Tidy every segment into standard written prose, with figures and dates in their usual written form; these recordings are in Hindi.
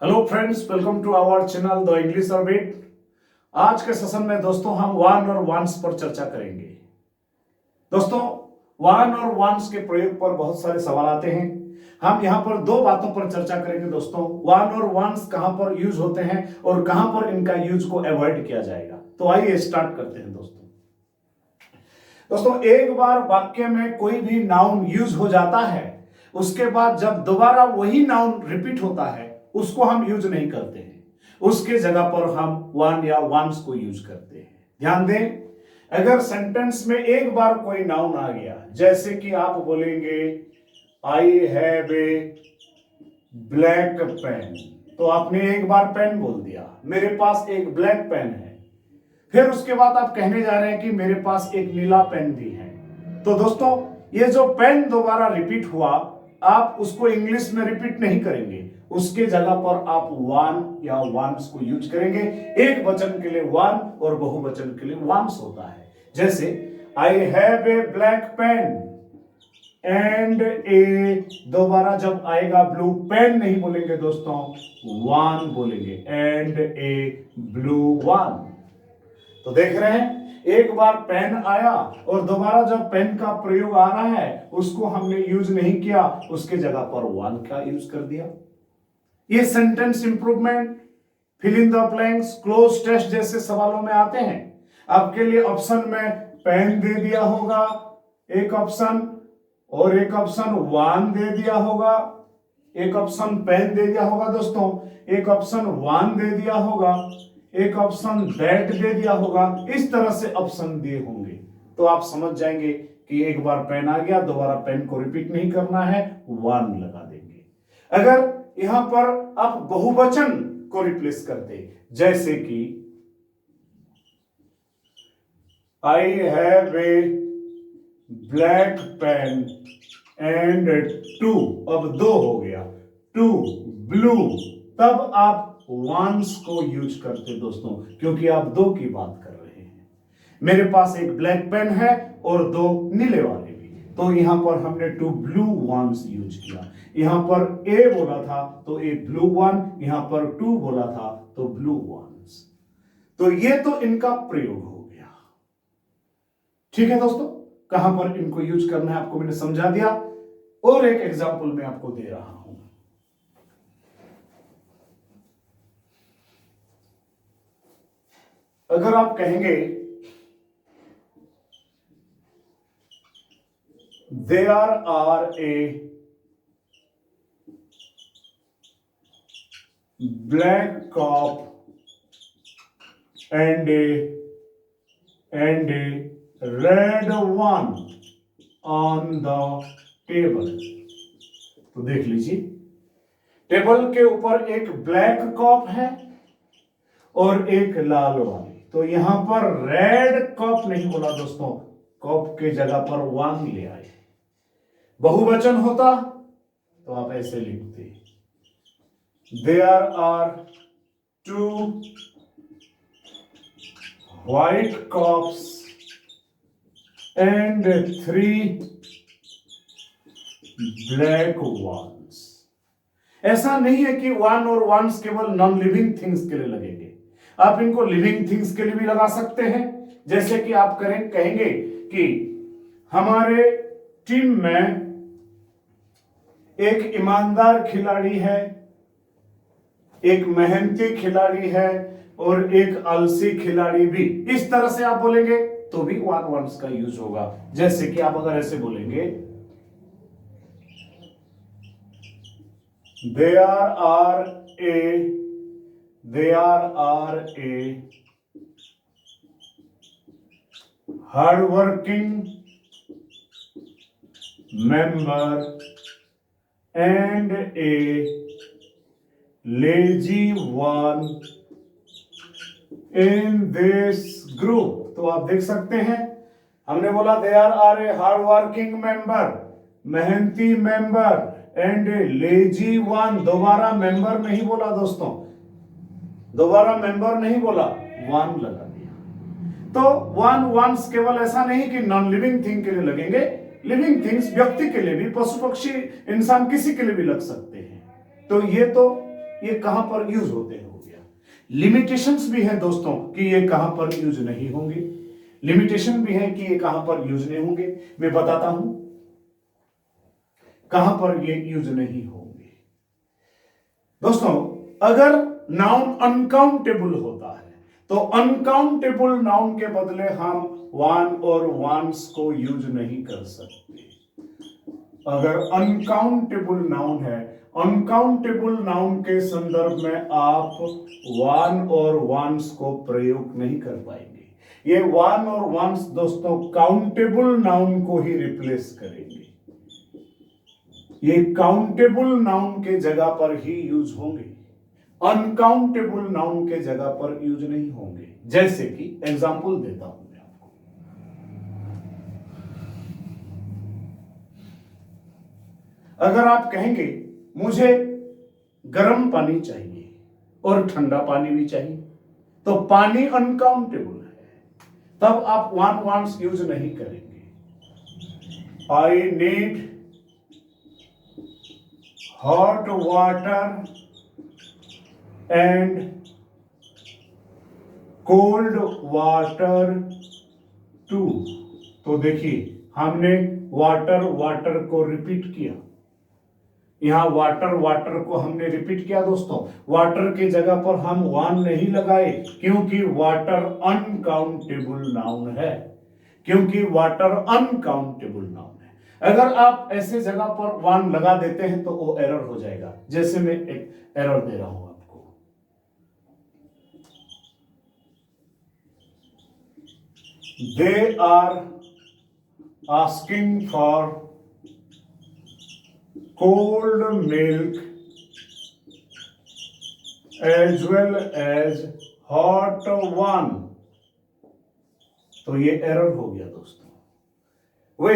Hello friends, welcome to our channel the English orbit. आज के सेशन में दोस्तों हम वन और वंस पर चर्चा करेंगे। दोस्तों, वन और वंस के प्रयोग पर बहुत सारे सवाल आते हैं। हम यहाँ पर दो बातों पर चर्चा करेंगे दोस्तों, वन और वंस कहाँ पर यूज होते हैं और कहाँ पर इनका यूज को अवॉइड किया जाएगा। तो आइए स्टार्ट करते हैं दोस्तों, एक बार वाक्य में कोई भी नाउन यूज हो जाता है, उसके बाद जब दोबारा वही नाउन रिपीट होता है उसको हम यूज नहीं करते हैं, उसके जगह पर हम वन या वंस को यूज करते हैं। ध्यान दें, अगर सेंटेंस में एक बार कोई नाउन आ गया, जैसे कि आप बोलेंगे I have a black pen, तो आपने एक बार पेन बोल दिया, मेरे पास एक ब्लैक पेन है। फिर उसके बाद आप कहने जा रहे हैं कि मेरे पास एक नीला पेन भी है। तो दोस्तों, ये जो पेन दोबारा रिपीट हुआ, आप उसको इंग्लिश में रिपीट नहीं करेंगे, उसके जगह पर आप वन या वंस को यूज करेंगे। एक वचन के लिए वन और बहुवचन के लिए वंस होता है। जैसे I have a black pen and a, दोबारा जब आएगा ब्लू पेन नहीं बोलेंगे दोस्तों, वन बोलेंगे, एंड ए ब्लू वन। तो देख रहे हैं, एक बार पेन आया और दोबारा जब पेन का प्रयोग आ रहा है उसको हमने यूज नहीं किया, उसके जगह पर वन का यूज कर दिया। ये sentence improvement, fill in the blanks, cloze test जैसे सवालों में आते हैं। आपके लिए ऑप्शन में पेन दे दिया होगा एक ऑप्शन, और एक ऑप्शन वन दे दिया होगा, एक ऑप्शन पेन दे दिया होगा दोस्तों, एक ऑप्शन वन दे दिया होगा, एक ऑप्शन दैट दे दिया होगा। इस तरह से ऑप्शन दिए होंगे तो आप समझ जाएंगे कि एक बार पेन आ गया, दोबारा पेन को रिपीट नहीं करना है, वन लगा देंगे। अगर यहां पर आप बहुवचन को रिप्लेस करते, जैसे कि I have a black pen and two, अब दो हो गया, टू ब्लू, तब आप वंस को यूज करते दोस्तों, क्योंकि आप दो की बात कर रहे हैं। मेरे पास एक ब्लैक पेन है और दो नीले वाले भी, तो यहां पर हमने टू ब्लू वंस यूज किया। यहां पर ए बोला था तो ए ब्लू वन, यहां पर टू बोला था तो ब्लू वंस। तो ये तो इनका प्रयोग हो गया। ठीक है दोस्तों, कहां पर इनको यूज करना है आपको मैंने समझा दिया, और एक एग्जांपल मैं आपको दे रहा हूं। अगर आप कहेंगे there are a black cup and a red one on the table, तो देख लीजिए, टेबल के ऊपर एक ब्लैक कॉप है और एक लाल वाली। तो यहां पर रेड कप नहीं बोला दोस्तों, कप के जगह पर वन ले आए। बहुवचन होता तो आप ऐसे लिखते, there are two white cups and three black ones. ऐसा नहीं है कि वन और वंस केवल नॉन लिविंग थिंग्स के लिए लगेंगे, आप इनको लिविंग थिंग्स के लिए भी लगा सकते हैं। जैसे कि आप कहेंगे कि हमारे टीम में एक ईमानदार खिलाड़ी है, एक मेहनती खिलाड़ी है और एक आलसी खिलाड़ी भी। इस तरह से आप बोलेंगे तो भी वन वंस का यूज होगा। जैसे कि आप अगर ऐसे बोलेंगे, there are a hardworking member and a lazy one in this group। तो आप देख सकते हैं, हमने बोला there are a hard working member, मेहनती member, and a lazy one. दोबारा मेंबर नहीं बोला दोस्तों, दोबारा मेंबर नहीं बोला, वन लगा दिया। तो वन वंस केवल ऐसा नहीं कि नॉन लिविंग थिंग के लिए लगेंगे, लिविंग थिंग्स व्यक्ति के लिए भी, पशु पक्षी इंसान किसी के लिए भी लग सकते हैं। तो ये तो ये कहां पर यूज होते हैं, हो गया। लिमिटेशंस भी है दोस्तों कि ये कहां पर यूज नहीं होंगे, लिमिटेशन भी है कि ये कहां पर यूज नहीं होंगे। मैं बताता हूं कहां पर ये यूज नहीं होंगे। दोस्तों अगर नाउन अनकाउंटेबल होता है तो अनकाउंटेबल नाउन के बदले हम वन और वंस को यूज नहीं कर सकते। अगर अनकाउंटेबल नाउन है, अनकाउंटेबल नाउन के संदर्भ में आप वन और वंस को प्रयोग नहीं कर पाएंगे। ये वन और वंस दोस्तों काउंटेबल नाउन को ही रिप्लेस करेंगे, ये काउंटेबल नाउन के जगह पर ही यूज होंगे, अनकाउंटेबल नाउन के जगह पर यूज नहीं होंगे। जैसे कि एग्जांपल देता हूं मैं आपको, अगर आप कहेंगे मुझे गर्म पानी चाहिए और ठंडा पानी भी चाहिए, तो पानी अनकाउंटेबल है, तब आप वन वंस यूज नहीं करेंगे। I need hot water and cold water too. तो देखिए हमने वाटर वाटर को रिपीट किया, यहां वाटर वाटर को हमने रिपीट किया दोस्तों। वाटर के जगह पर हम वन नहीं लगाए क्योंकि वाटर अनकाउंटेबल नाउन है, क्योंकि वाटर अनकाउंटेबल नाउन है। अगर आप ऐसे जगह पर वन लगा देते हैं तो वो एरर हो जाएगा। जैसे मैं एक एरर दे रहा हूं आपको, they are asking for cold milk as well as hot one. तो ये एरर हो गया दोस्तों। वे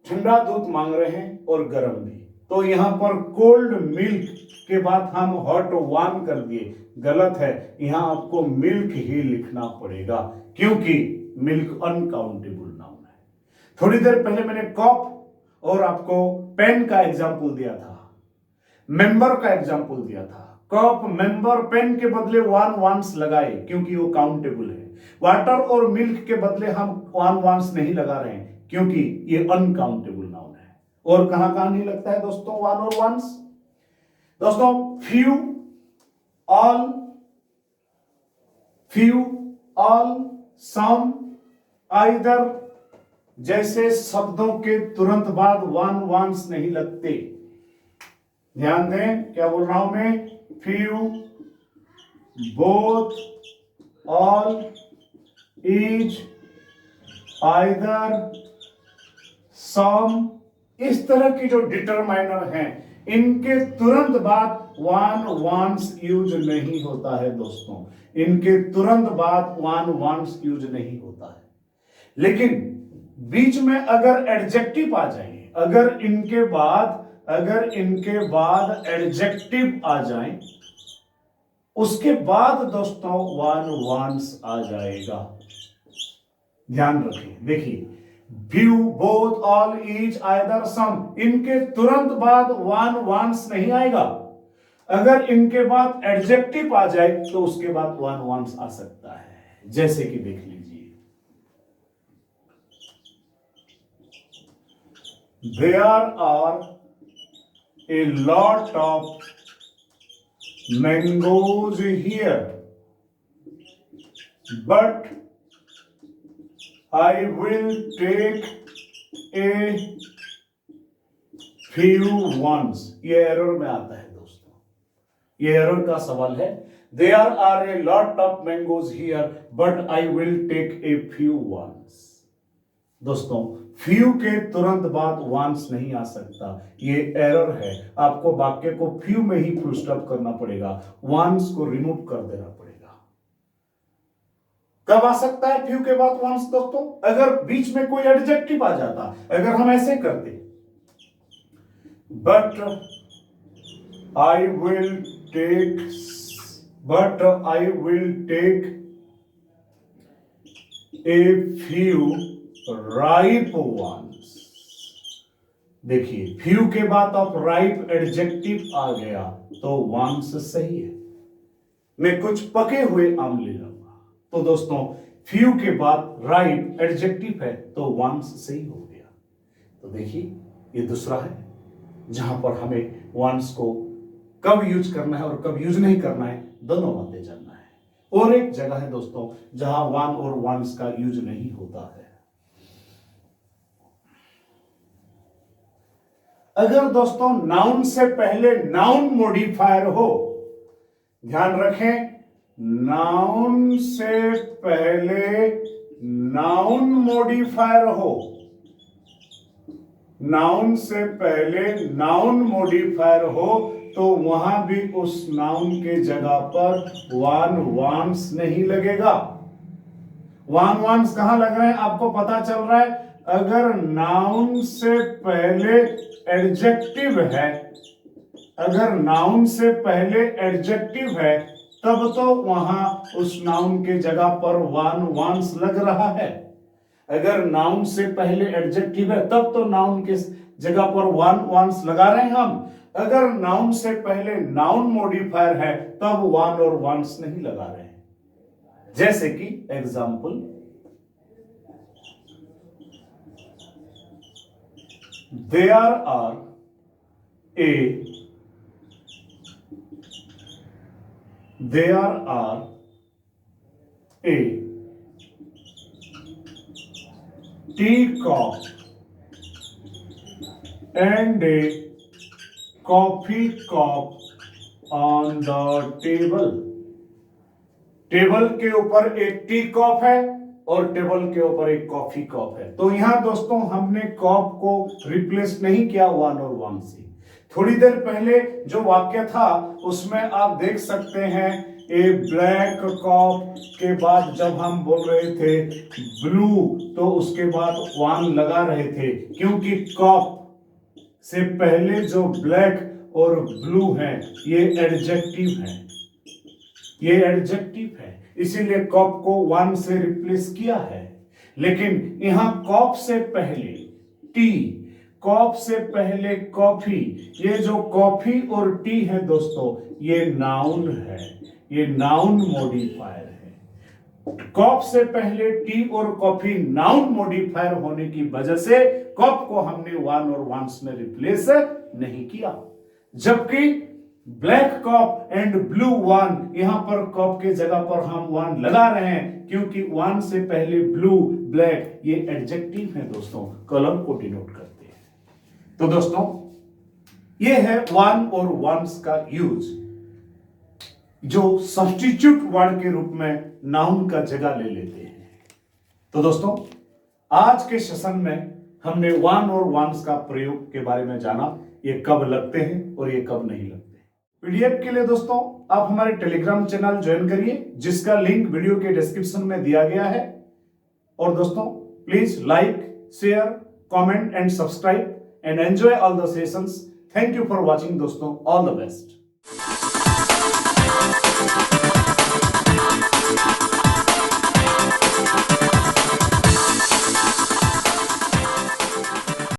ठंडा दूध मांग रहे हैं और गर्म भी, तो यहां पर कोल्ड मिल्क के बाद हम हॉट वन कर दिए, गलत है। यहां आपको मिल्क ही लिखना पड़ेगा क्योंकि मिल्क अनकाउंटेबल नाउन है। थोड़ी देर पहले मैंने कप और आपको पेन का एग्जाम्पल दिया था, मेंबर का एग्जाम्पल दिया था। कप मेंबर पेन के बदले वन वंस लगाए क्योंकि वो काउंटेबल है। वाटर और मिल्क के बदले हम वन वंस नहीं लगा रहे हैं क्योंकि ये अनकाउंटेबल नाउन है। और कहां कहां नहीं लगता है दोस्तों वन और वंस? दोस्तों फ्यू, ऑल, सम, आइदर जैसे शब्दों के तुरंत बाद वन वंस नहीं लगते। ध्यान दें क्या बोल रहा हूं मैं, few, both, all, each, either, some, इस तरह की जो डिटरमाइनर हैं इनके तुरंत बाद वन वंस यूज नहीं होता है दोस्तों, इनके तुरंत बाद वन वंस यूज नहीं होता है। लेकिन बीच में अगर एडजेक्टिव आ जाए, अगर इनके बाद एडजेक्टिव आ जाए, उसके बाद दोस्तों वन वंस आ जाएगा। ध्यान रखें, देखिए few, both, all, each, either, some, इनके तुरंत बाद वन वंस नहीं आएगा। अगर इनके बाद एडजेक्टिव आ जाए तो उसके बाद वन वंस आ सकता है। जैसे कि देख लीजिए, there are a lot of mangoes here but I will take a few ones। ये एरर में आता है दोस्तों, ये एरर का सवाल है। There are a lot of mangoes here, but I will take a few ones। दोस्तों few के तुरंत बाद ones नहीं आ सकता, ये एरर है। आपको वाक्य को few में ही फुल स्टॉप करना पड़ेगा, ones को रिमूव कर देना पड़ेगा। कब आ सकता है फ्यू के बाद वंस दोस्तों? अगर बीच में कोई एडजेक्टिव आ जाता, अगर हम ऐसे करते, but I will take a few ripe ones. देखिए फ्यू के बाद अब राइप एडजेक्टिव आ गया तो वंस सही है। मैं कुछ पके हुए आम ले लूंगा, तो दोस्तों फ्यू के बाद राइप एडजेक्टिव है तो वंस सही हो गया। तो देखिए ये दूसरा है जहां पर हमें वंस को कब यूज करना है और कब यूज नहीं करना है दोनों बातें जानना है। और एक जगह है दोस्तों जहां वन और वंस का यूज नहीं होता है। अगर दोस्तों नाउन से पहले नाउन मॉडिफायर हो, ध्यान रखें, नाउन से पहले नाउन मॉडिफायर हो, नाउन से पहले नाउन मॉडिफायर हो तो वहां भी उस नाउन के जगह पर वन वंस नहीं लगेगा। वन वंस कहां लग रहे हैं आपको पता चल रहा है। अगर नाउन से पहले एडजेक्टिव है, अगर नाउन से पहले एडजेक्टिव है तब तो वहां उस नाउन के जगह पर वन वंस लग रहा है। अगर नाउन से पहले एडजेक्टिव है तब तो नाउन के जगह पर वन वंस लगा रहे हैं हम। अगर नाउन से पहले नाउन मॉडिफायर है तब वन और वंस नहीं लगा रहे हैं। जैसे कि example, there are a teacup and a coffee cup on the table। Table के ऊपर एक टी कप है और टेबल के ऊपर एक कॉफी कप है। तो यहां दोस्तों हमने कप को रिप्लेस नहीं किया वन और वन से। थोड़ी देर पहले जो वाक्य था उसमें आप देख सकते हैं ए ब्लैक कप के बाद जब हम बोल रहे थे ब्लू तो उसके बाद वन लगा रहे थे, क्योंकि कप से पहले जो ब्लैक और ब्लू है ये एडजेक्टिव है, ये एडजेक्टिव है, इसीलिए कप को वन से रिप्लेस किया है। लेकिन यहां कप से पहले टी, कप से पहले कॉफी, ये जो कॉफी और टी है दोस्तों ये नाउन है, ये नाउन मॉडिफायर है। कप से पहले टी और कॉफी नाउन मॉडिफायर होने की वजह से कप को हमने वन और वंस में रिप्लेस नहीं किया। जबकि black cup and blue one, यहां पर कप के जगह पर हम वन लगा रहे हैं क्योंकि वन से पहले ब्लू ब्लैक ये एडजेक्टिव है दोस्तों, कॉलम को डिनोट करते हैं। तो दोस्तों ये है वन और वंस का यूज जो सब्स्टिट्यूट वर्ड के रूप में नाउन का जगह ले लेते हैं। तो दोस्तों आज के सेशन में हमने वन और वंस का प्रयोग के बारे में जाना, ये कब लगते हैं और ये कब नहीं लगते। पीडीएफ के लिए दोस्तों आप हमारे टेलीग्राम चैनल ज्वाइन करिए जिसका लिंक वीडियो के डिस्क्रिप्शन में दिया गया है। और दोस्तों please like, share, comment and subscribe and enjoy all the sessions. Thank you for watching दोस्तों, ऑल द बेस्ट।